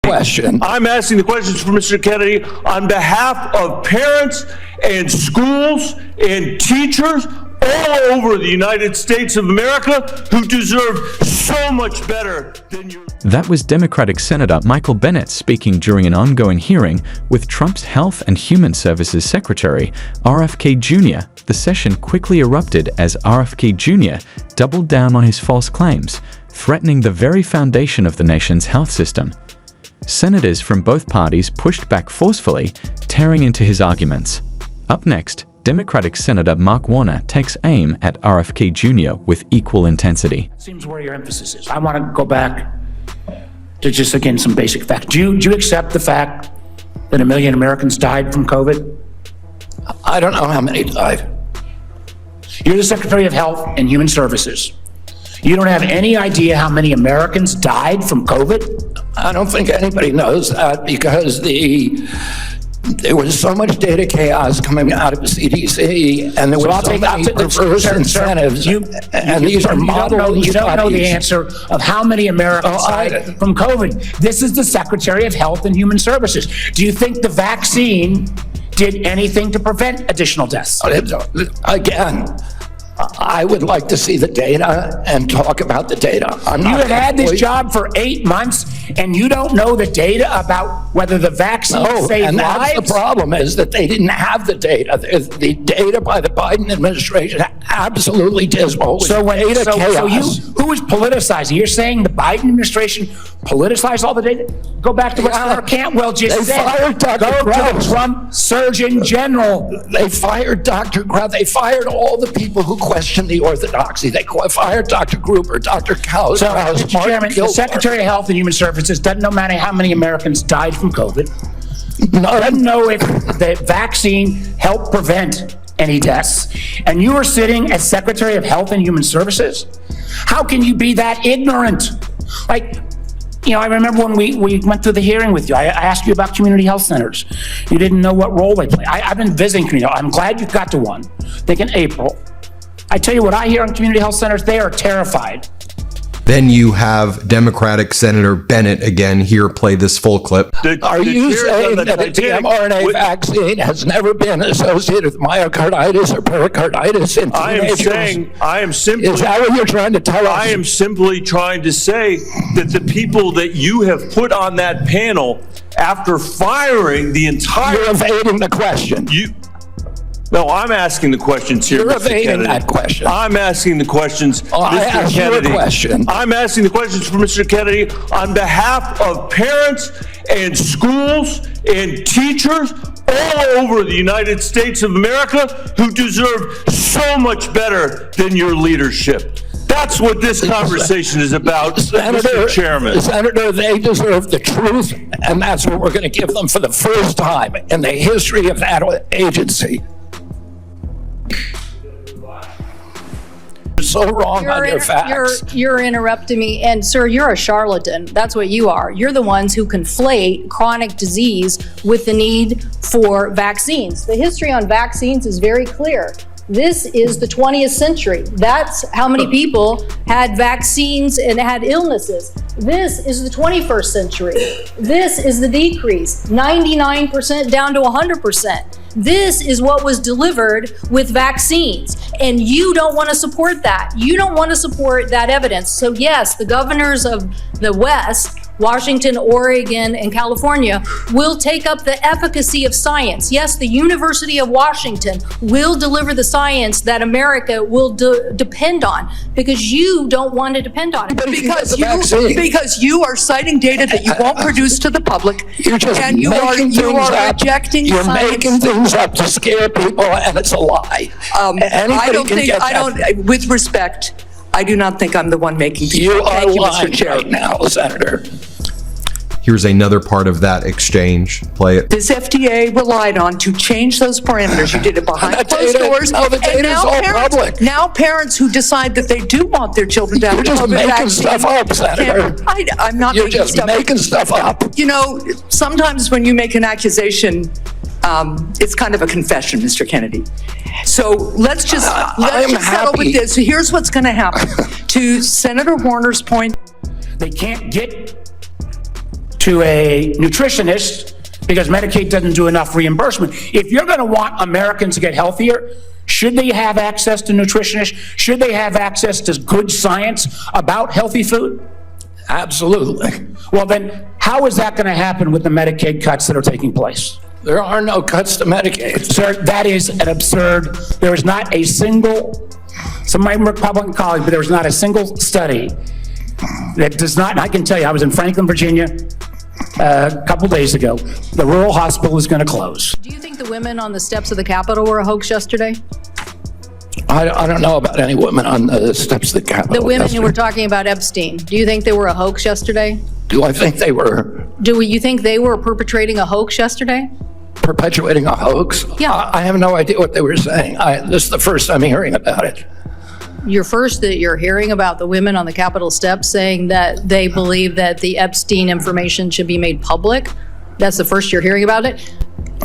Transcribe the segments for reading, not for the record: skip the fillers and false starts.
question. I'm asking the questions for Mr. Kennedy on behalf of parents and schools and teachers all over the United States of America who deserve so much better than you. That was Democratic Senator Michael Bennet speaking during an ongoing hearing with Trump's Health and Human Services Secretary, RFK Jr. The session quickly erupted as RFK Jr. doubled down on his false claims, threatening the very foundation of the nation's health system. Senators from both parties pushed back forcefully, tearing into his arguments. Up next, Democratic Senator Mark Warner takes aim at RFK Jr. with equal intensity. Seems where your emphasis is. I want to go back to just, again, some basic facts. Do you accept the fact that 1 million Americans died from COVID? I don't know how many died. You're the Secretary of Health and Human Services. You don't have any idea how many Americans died from COVID? I don't think anybody knows that because there was so much data chaos coming out of the CDC, and there was so many perverse incentives, and these are model studies. You don't know the answer of how many Americans died from COVID. This is the Secretary of Health and Human Services. Do you think the vaccine did anything to prevent additional deaths? Again, I would like to see the data and talk about the data. You have had this job for 8 months, and you don't know the data about whether the vaccine saved lives? That's the problem, is that they didn't have the data. The data by the Biden administration absolutely dismal. So who is politicizing? You're saying the Biden administration politicized all the data? Go back to what Senator Cantwell just said. Fired Dr. Go Krauss. to the Trump Surgeon General. They fired Dr. Krauss. They fired all the people who questioned the orthodoxy. They fired Dr. Gruber, Dr. Krauss. So, Mr. Chairman, the Secretary of Health and Human Services doesn't know how many Americans died from COVID. Doesn't know if the vaccine helped prevent any deaths. And you are sitting as Secretary of Health and Human Services? How can you be that ignorant? I remember when we went through the hearing with you, I asked you about community health centers. You didn't know what role they play. I've been visiting community. I'm glad you got to one. I think in April. I tell you what I hear on community health centers, they are terrified. Then you have Democratic Senator Bennet again here play this full clip. Are you saying that the mRNA vaccine has never been associated with myocarditis or pericarditis in teenagers? Is that what you're trying to tell us? I am simply trying to say that the people that you have put on that panel after firing the entire... You're evading the question. No, I'm asking the questions here, You're Mr. evading Kennedy. that question. I'm asking the questions, I Mr. asked Kennedy. you a question. I'm asking the questions for Mr. Kennedy on behalf of parents and schools and teachers all over the United States of America who deserve so much better than your leadership. That's what this conversation is about, Mr. Chairman. Senator, they deserve the truth, and that's what we're going to give them for the first time in the history of that agency. You're so wrong on your facts. You're interrupting me, and sir, you're a charlatan. That's what you are. You're the ones who conflate chronic disease with the need for vaccines. The history on vaccines is very clear. This is the 20th century. That's how many people had vaccines and had illnesses. This is the 21st century. This is the decrease, 99% down to 100%. This is what was delivered with vaccines, and you don't want to support that. You don't want to support that evidence. So yes, the governors of the West, Washington, Oregon, and California will take up the efficacy of science. Yes, the University of Washington will deliver the science that America will depend on, because you don't want to depend on it. Because you are citing data that you won't produce to the public, and you are rejecting You're science. making things up to scare people, and it's a lie. With respect, I do not think I'm the one making things You up. are Thank you, lying Mr. Chair. right now, Senator. Here's another part of that exchange. Play it. This FDA relied on to change those parameters. You did it behind closed doors. No, the data is all public. Now parents who decide that they do want their children to have You're just COVID making vaccine stuff up, Senator. I'm not You're making just stuff making stuff up. You know, sometimes when you make an accusation, it's kind of a confession, Mr. Kennedy. So let's just settle with this. So here's what's going to happen. To Senator Warner's point, they can't get to a nutritionist because Medicaid doesn't do enough reimbursement. If you're going to want Americans to get healthier, should they have access to nutritionists? Should they have access to good science about healthy food? Absolutely. Well, then how is that going to happen with the Medicaid cuts that are taking place? There are no cuts to Medicaid. Sir, that is an absurd. There is not a single, some of my Republican colleagues, but there is not a single study that does not, and I can tell you, I was in Franklin, Virginia a couple days ago. The rural hospital is going to close. Do you think the women on the steps of the Capitol were a hoax yesterday? I don't know about any women on the steps of the Capitol. The women who yesterday. were talking about Epstein, do you think they were a hoax yesterday? Do I think they were Do you think they were perpetrating a hoax yesterday? perpetuating a hoax? Yeah. I have no idea what they were saying. This is the first time hearing about it. You're hearing about the women on the Capitol steps saying that they believe that the Epstein information should be made public. That's the first you're hearing about it.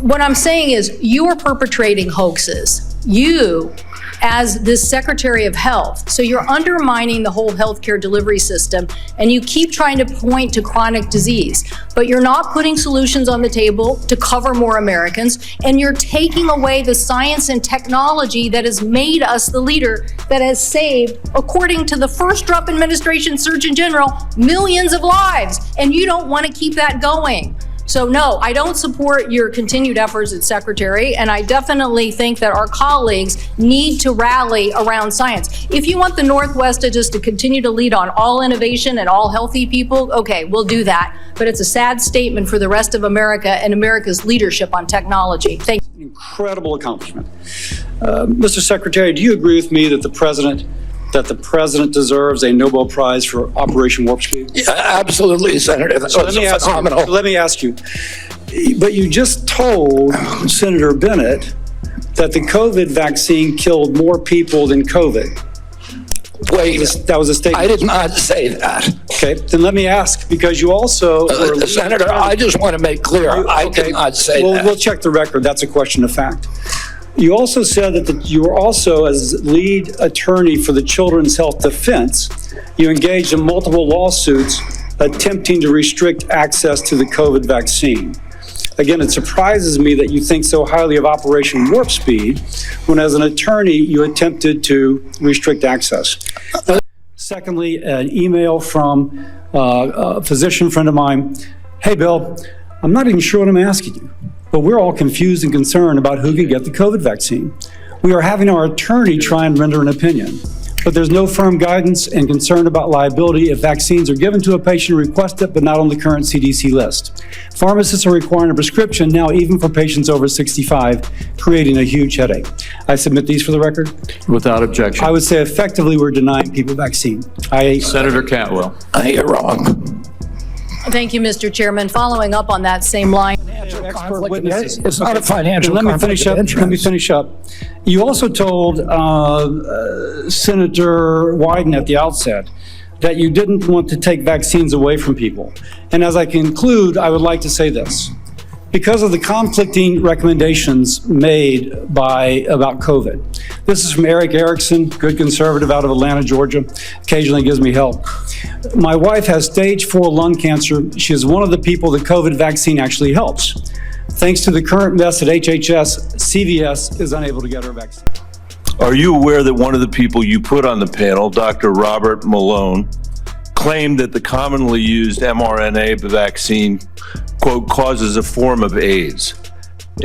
What I'm saying is you are perpetrating hoaxes. You, as this Secretary of Health, so you're undermining the whole healthcare delivery system, and you keep trying to point to chronic disease, but you're not putting solutions on the table to cover more Americans, and you're taking away the science and technology that has made us the leader that has saved, according to the first Trump administration Surgeon General, millions of lives, and you don't want to keep that going. So no, I don't support your continued efforts as Secretary, and I definitely think that our colleagues need to rally around science. If you want the Northwest to just to continue to lead on all innovation and all healthy people, okay, we'll do that. But it's a sad statement for the rest of America and America's leadership on technology. Thank you. Incredible accomplishment. Mr. Secretary, do you agree with me that the president deserves a Nobel Prize for Operation Warp Speed? Yeah, absolutely, Senator. That was phenomenal. Let me ask you, but you just told Senator Bennett that the COVID vaccine killed more people than COVID. Wait, That was a statement. I did not say that. Okay, then let me ask, because you also were Senator, I just want to make clear, I did not say that. We'll check the record. That's a question of fact. You also said that you were also, as lead attorney for the Children's Health Defense, you engaged in multiple lawsuits attempting to restrict access to the COVID vaccine. Again, it surprises me that you think so highly of Operation Warp Speed when, as an attorney, you attempted to restrict access. Secondly, an email from a physician friend of mine. Hey, Bill, I'm not even sure what I'm asking you, but we're all confused and concerned about who can get the COVID vaccine. We are having our attorney try and render an opinion, but there's no firm guidance and concern about liability if vaccines are given to a patient who requests it but not on the current CDC list. Pharmacists are requiring a prescription now even for patients over 65, creating a huge headache. I submit these for the record. Without objection. I would say effectively we're denying people vaccine. Senator Cantwell. You're wrong. Thank you, Mr. Chairman. Following up on that same line. Expert witnesses. It's not a financial Let me conflict finish of up. Let me interest. finish up. You also told Senator Wyden at the outset that you didn't want to take vaccines away from people. And as I conclude, I would like to say this. Because of the conflicting recommendations made about COVID. This is from Eric Erickson, good conservative out of Atlanta, Georgia. Occasionally gives me help. My wife has stage 4 lung cancer. She is one of the people the COVID vaccine actually helps. Thanks to the current mess at HHS, CVS is unable to get her vaccine. Are you aware that one of the people you put on the panel, Dr. Robert Malone, claimed that the commonly used mRNA vaccine, quote, causes a form of AIDS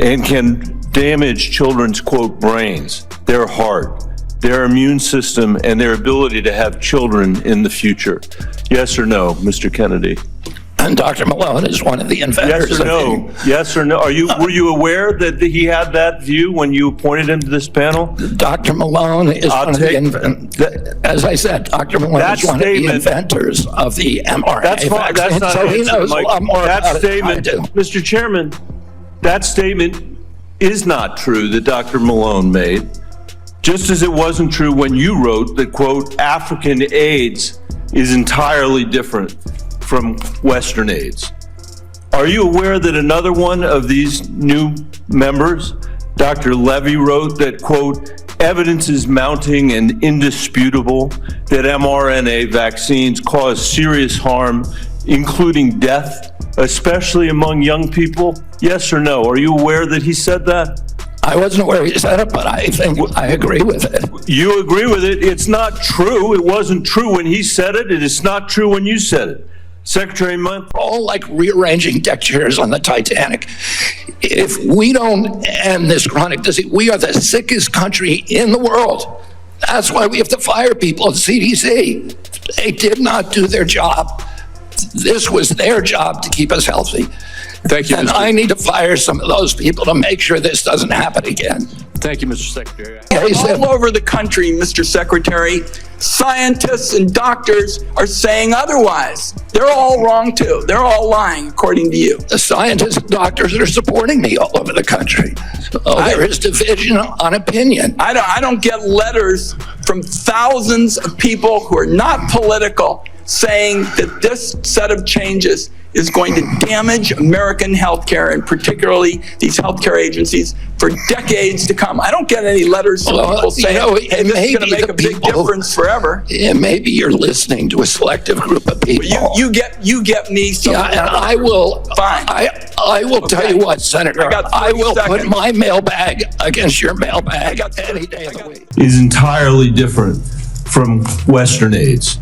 and can damage children's, quote, brains, their heart, their immune system, and their ability to have children in the future? Yes or no, Mr. Kennedy? And Dr. Malone is one of the inventors. Yes or no? Yes or no? Were you aware that he had that view when you appointed him to this panel? Dr. Malone is one of the inventors. As I said, Dr. Malone is one of the inventors of the mRNA vaccine. That's not so he knows Mike. a lot more That about statement, it than I do. Mr. Chairman, that statement is not true that Dr. Malone made, just as it wasn't true when you wrote that, quote, African AIDS is entirely different from Western AIDS. Are you aware that another one of these new members, Dr. Levy, wrote that, quote, evidence is mounting and indisputable that mRNA vaccines cause serious harm, including death, especially among young people? Yes or no? Are you aware that he said that? I wasn't aware he said it, but I think I agree with it. You agree with it? It's not true. It wasn't true when he said it. It is not true when you said it. Secretary Mundt? All like rearranging deck chairs on the Titanic. If we don't end this chronic disease, we are the sickest country in the world. That's why we have to fire people at CDC. They did not do their job. This was their job to keep us healthy. Thank you, And I need to fire some of those people to make sure this doesn't happen again. Thank you, Mr. Secretary. All over the country, Mr. Secretary, scientists and doctors are saying otherwise. They're all wrong too. They're all lying, according to you. The scientists and doctors are supporting me all over the country. There is division on opinion. I don't get letters from thousands of people who are not political saying that this set of changes is going to damage American healthcare, and particularly these healthcare agencies, for decades to come. I don't get any letters from people saying, hey, this is going to make a big difference forever. Yeah, maybe you're listening to a selective group of people. You get me some. Yeah, and I will. Fine. I will tell you what, Senator. I will put my mailbag against your mailbag any day of the week. Is entirely different from Western aids.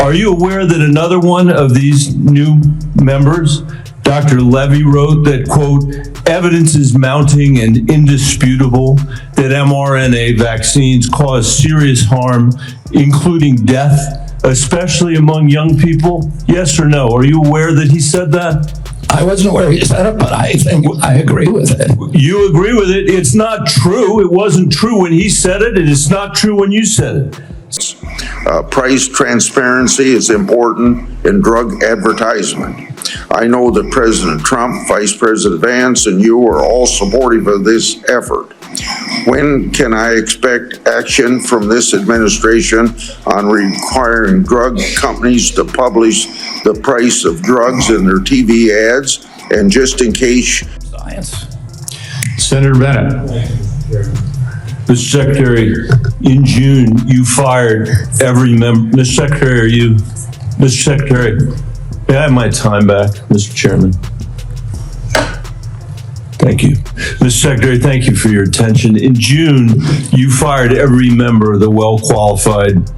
Are you aware that another one of these new members, Dr. Levy, wrote that, quote, evidence is mounting and indisputable that mRNA vaccines cause serious harm, including death, especially among young people? Yes or no? Are you aware that he said that? I wasn't aware he said it, but I think I agree with it. You agree with it? It's not true. It wasn't true when he said it, and it's not true when you said it. Price transparency is important in drug advertisement. I know that President Trump, Vice President Vance, and you are all supportive of this effort. When can I expect action from this administration on requiring drug companies to publish the price of drugs in their TV ads? And just in case... Science. Senator Bennett. Mr. Secretary, in June, you fired every member. Mr. Secretary, Mr. Secretary, may I have my time back, Mr. Chairman? Thank you. Mr. Secretary, thank you for your attention. In June, you fired every member of the well-qualified